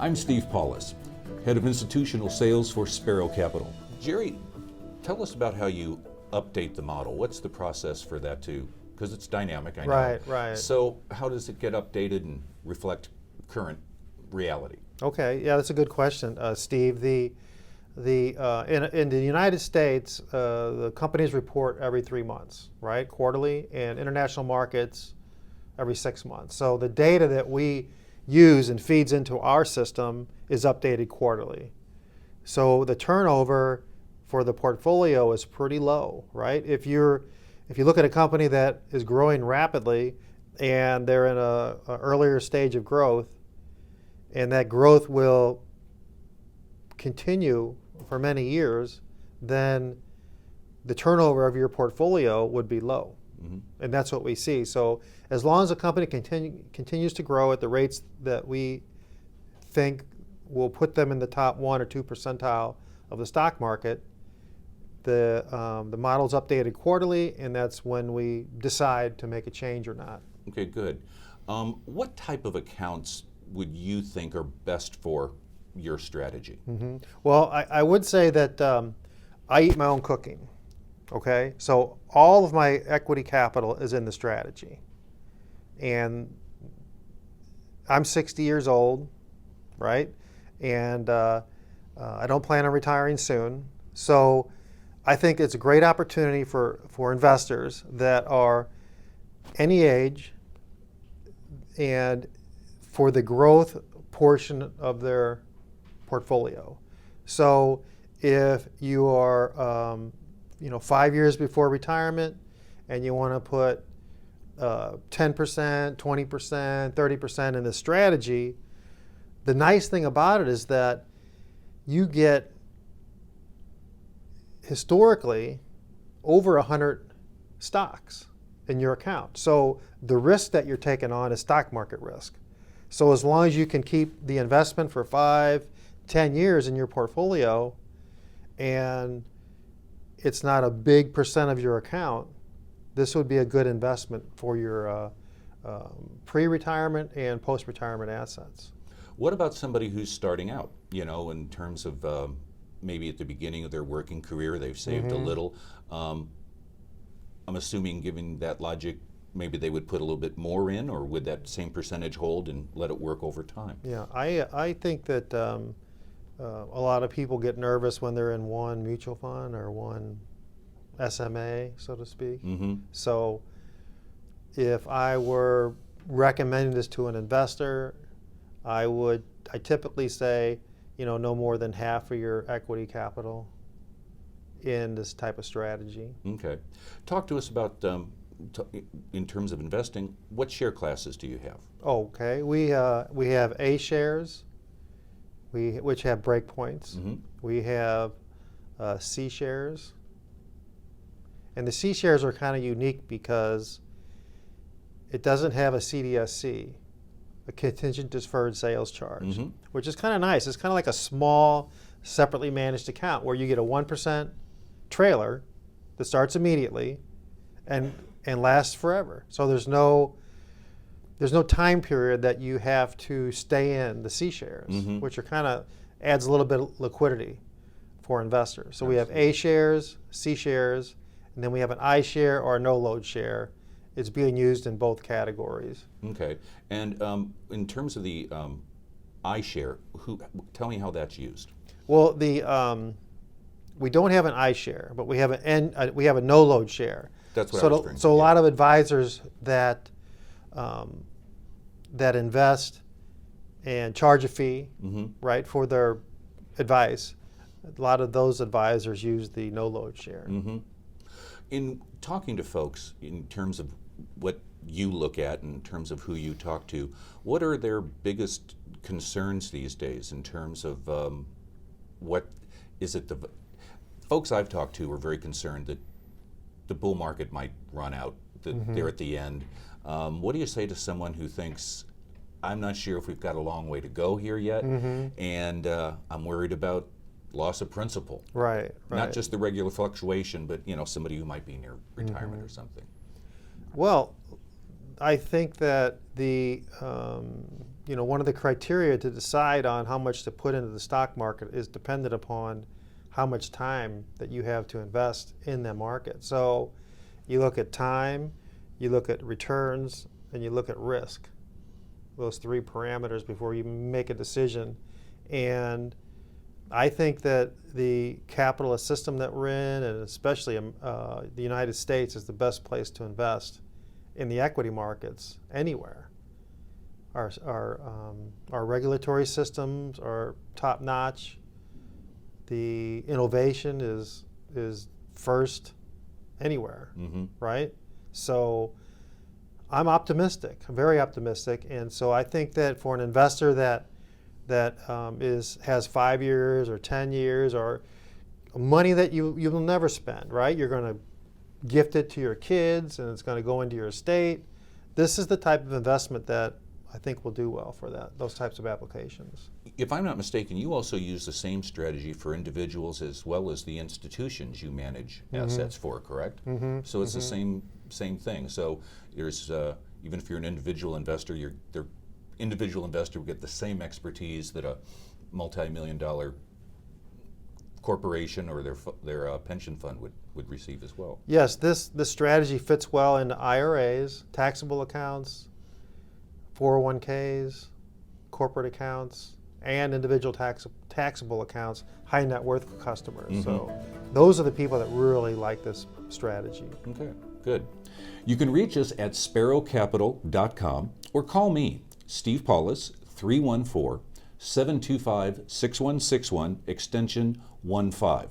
I'm Steve Paulus, Head of Institutional Sales for Sparrow Capital. Jerry, tell us about how you update the model. What's the process for that too? Because it's dynamic, I know. Right. So how does it get updated and reflect current reality? Okay, yeah, that's a good question, Steve. In the United States, the companies report every 3 months, right, quarterly, and international markets every 6 months. So the data that we use and feeds into our system is updated quarterly. So the turnover for the portfolio is pretty low, right? If you look at a company that is growing rapidly and they're in an earlier stage of growth, and that growth will continue for many years, then the turnover of your portfolio would be low. Mm-hmm. And that's what we see. So as long as a company continues to grow at the rates that we think will put them in the top 1 or 2 percentile of the stock market, the model's updated quarterly, and that's when we decide to make a change or not. Okay, good. What type of accounts would you think are best for your strategy? Mm-hmm. Well, I would say that I eat my own cooking. Okay, so all of my equity capital is in the strategy, and I'm 60 years old, right? And I don't plan on retiring soon. So I think it's a great opportunity for investors that are any age and for the growth portion of their portfolio. So if you are 5 years before retirement and you want to put 10%, 20%, 30% in the strategy, the nice thing about it is that you get historically over 100 stocks in your account. So the risk that you're taking on is stock market risk. So as long as you can keep the investment for 5, 10 years in your portfolio, and it's not a big percent of your account, this would be a good investment for your pre-retirement and post-retirement assets. What about somebody who's starting out, in terms of maybe at the beginning of their working career, they've saved Mm-hmm. a little. I'm assuming, given that logic, maybe they would put a little bit more in, or would that same percentage hold and let it work over time? Yeah, I think that a lot of people get nervous when they're in one mutual fund or one SMA, so to speak. Mm-hmm. So if I were recommending this to an investor, I typically say, no more than half of your equity capital in this type of strategy. Okay. Talk to us about, in terms of investing, what share classes do you have? Okay, we have A shares, which have breakpoints. Mm-hmm. We have C shares. And the C shares are kind of unique because it doesn't have a CDSC, a contingent deferred sales charge, mm-hmm. which is kind of nice. It's kind of like a small, separately managed account where you get a 1% trailer that starts immediately and lasts forever. So there's no time period that you have to stay in the C shares, mm-hmm. which are kind of adds a little bit of liquidity for investors. So Absolutely. We have A shares, C shares, and then we have an I share or a no load share. It's being used in both categories. Okay. And in terms of the iShare, tell me how that's used. Well, we don't have an iShare, but we have a no load share. That's what I was referring to. So a lot of advisors that invest and charge a fee, mm-hmm. right, for their advice, a lot of those advisors use the no load share. Mm-hmm. In talking to folks, in terms of what you look at, in terms of who you talk to, what are their biggest concerns these days in terms of what is it? The folks I've talked to are very concerned that the bull market might run out, that mm-hmm. they're at the end. What do you say to someone who thinks, I'm not sure if we've got a long way to go here yet, mm-hmm. and I'm worried about loss of principal. Right. Not just the regular fluctuation, but somebody who might be near retirement mm-hmm. or something. Well, I think that one of the criteria to decide on how much to put into the stock market is dependent upon how much time that you have to invest in the market. So you look at time, you look at returns, and you look at risk. Those three parameters before you make a decision. And I think that the capitalist system that we're in, and especially the United States, is the best place to invest in the equity markets anywhere. Our regulatory systems are top notch. The innovation is first anywhere, right? So I'm optimistic. I'm very optimistic, and so I think that for an investor that has 5 years or 10 years or money that you will never spend, right? You're going to gift it to your kids, and it's going to go into your estate. This is the type of investment that I think will do well for those types of applications. If I'm not mistaken, you also use the same strategy for individuals as well as the institutions you manage assets for, correct? So it's the same thing. So there's even if you're an individual investor, the individual investor will get the same expertise that a multi-million-dollar corporation or their pension fund would receive as well. Yes, this strategy fits well into IRAs, taxable accounts, 401ks, corporate accounts, and individual taxable accounts, high net worth customers. So those are the people that really like this strategy. Okay, good. You can reach us at sparrowcapital.com or call me, Steve Paulus, 314-725-6161, extension 15.